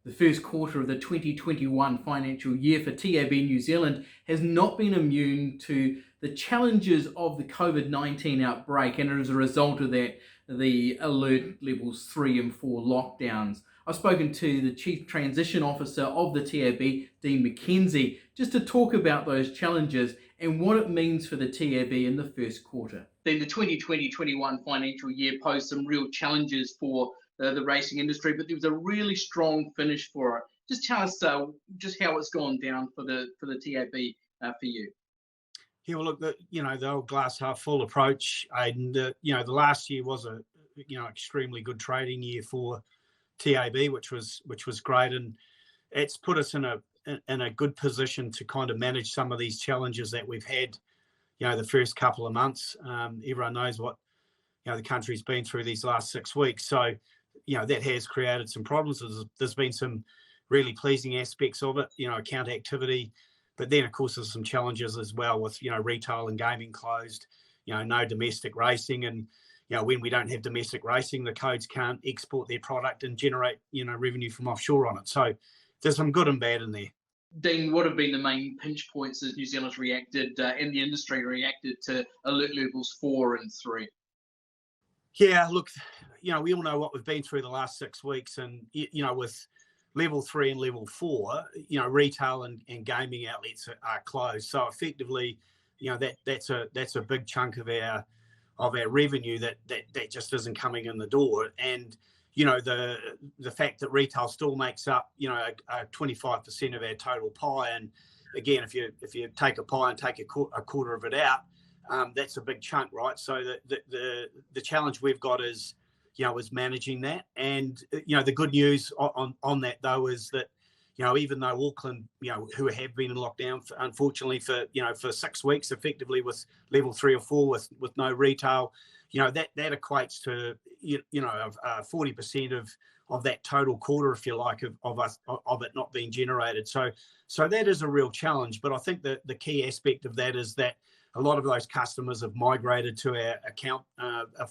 The first quarter of the 2021 financial year for TAB New Zealand has not been immune to the challenges of the COVID-19 outbreak, and as a result of that, the alert levels 3 and 4 lockdowns. I've spoken to the Chief Transition Officer of the TAB, Dean McKenzie, just to talk about those challenges and what it means for the TAB in the first quarter. Then the 2020-21 financial year posed some real challenges for the racing industry, but there was a really strong finish for it. Just tell us just how it's gone down for the TAB for you. Yeah, well, look, the old glass half full approach, and the last year was a extremely good trading year for TAB, which was great, and it's put us in a good position to kind of manage some of these challenges that we've had. The first couple of months, everyone knows what the country's been through these last 6 weeks, so that has created some problems. There's been some really pleasing aspects of it, account activity, but then of course there's some challenges as well with retail and gaming closed, no domestic racing, and when we don't have domestic racing, the codes can't export their product and generate revenue from offshore on it. So there's some good and bad in there. Dean, what have been the main pinch points as New Zealand's reacted and the industry reacted to alert levels 4 and 3? Yeah, look, we all know what we've been through the last 6 weeks, and with level 3 and level 4, retail and gaming outlets are closed. So effectively, that's a big chunk of our revenue that just isn't coming in the door. And the fact that retail still makes up 25% of our total pie, and again, if you take a pie and take a quarter of it out, that's a big chunk, right? So the challenge we've got is managing that. And the good news on that though is that even though Auckland, who have been in lockdown unfortunately for 6 weeks effectively with level 3 or 4 with no retail, that equates to 40% of that total quarter, if you like, of it not being generated. So that is a real challenge. But I think that the key aspect of that is that a lot of those customers have migrated to our account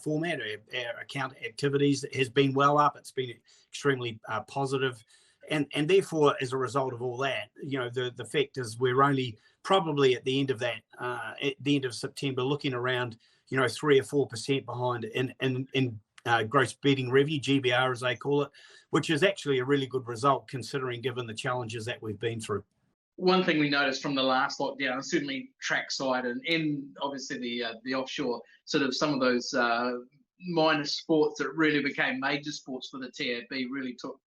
format. Our account activities has been well up. It's been extremely positive. And therefore, as a result of all that, the fact is we're only probably at the end of that, at the end of September, looking around, 3 or 4% behind in gross betting revenue, GBR as they call it, which is actually a really good result considering given the challenges that we've been through. One thing we noticed from the last lockdown, certainly trackside and obviously the offshore, sort of some of those minor sports that really became major sports for the TAB really took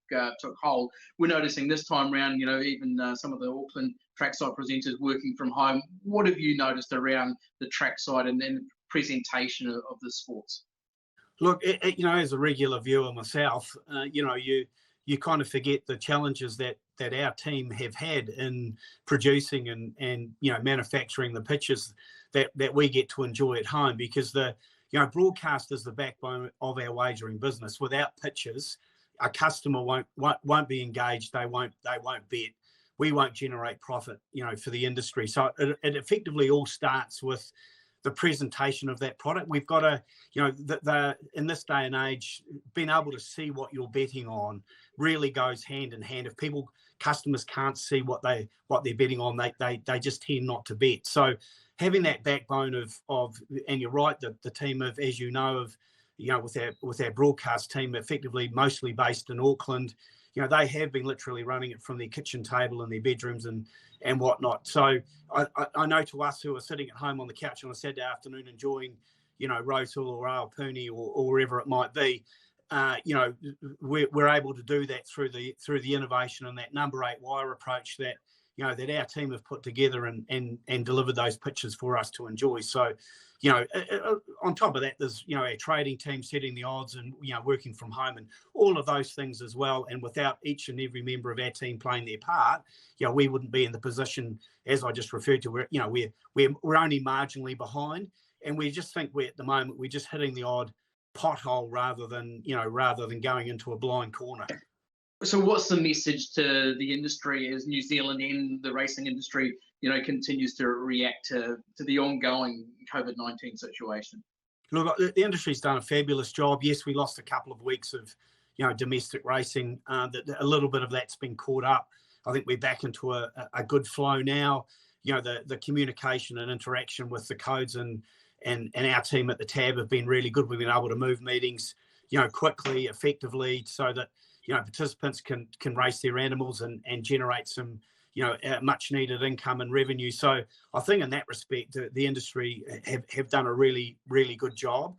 hold. We're noticing this time around, even some of the Auckland trackside presenters working from home. What have you noticed around the trackside and then presentation of the sports? Look, as a regular viewer myself, you kind of forget the challenges that our team have had in producing and manufacturing the pitches that we get to enjoy at home, because the broadcast is the backbone of our wagering business. Without pitches, a customer won't be engaged. They won't bet. We won't generate profit, for the industry. So it effectively all starts with the presentation of that product. We've got to, in this day and age, being able to see what you're betting on really goes hand in hand. If customers can't see what they're betting on, they just tend not to bet. So having that backbone of and you're right, the team of, as with our broadcast team, effectively mostly based in Auckland, they have been literally running it from their kitchen table in their bedrooms and whatnot. So I know to us who are sitting at home on the couch on a Saturday afternoon enjoying, Rosehill or Aotearoa or wherever it might be, we're able to do that through the innovation and that number 8 wire approach that that our team have put together and delivered those pitches for us to enjoy. So on top of that, there's our trading team setting the odds and working from home and all of those things as well. And without each and every member of our team playing their part, we wouldn't be in the position as I just referred to. We're only marginally behind, and we just think at the moment we're just hitting the odd pothole rather than going into a blind corner. So what's the message to the industry as New Zealand and the racing industry, continues to react to the ongoing COVID-19 situation? Look, the industry's done a fabulous job. Yes, we lost a couple of weeks of, domestic racing. That a little bit of that's been caught up. I think we're back into a good flow now. The communication and interaction with the codes and our team at the TAB have been really good. We've been able to move meetings, quickly, effectively, so that participants can race their animals and generate some much needed income and revenue. So I think in that respect, the industry have done a really, really good job.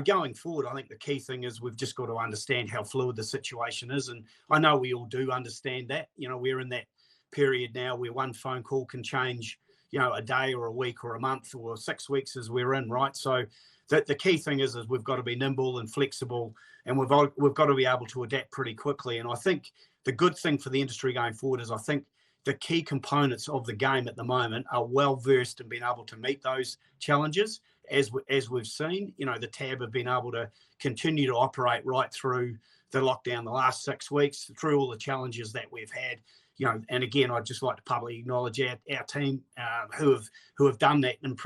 Going forward, I think the key thing is we've just got to understand how fluid the situation is. And I know we all do understand that. We're in that period now where one phone call can change, a day or a week or a month or 6 weeks as we're in, right? So the key thing is we've got to be nimble and flexible, and we've got to be able to adapt pretty quickly. And I think the good thing for the industry going forward is I think the key components of the game at the moment are well versed in being able to meet those challenges. As we've seen, the TAB have been able to continue to operate right through the lockdown the last 6 weeks, through all the challenges that we've had. And again, I'd just like to publicly acknowledge our team who have done that and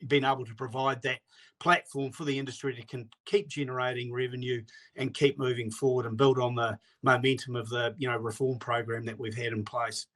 been able to provide that platform for the industry to keep generating revenue and keep moving forward and build on the momentum of the reform program that we've had in place.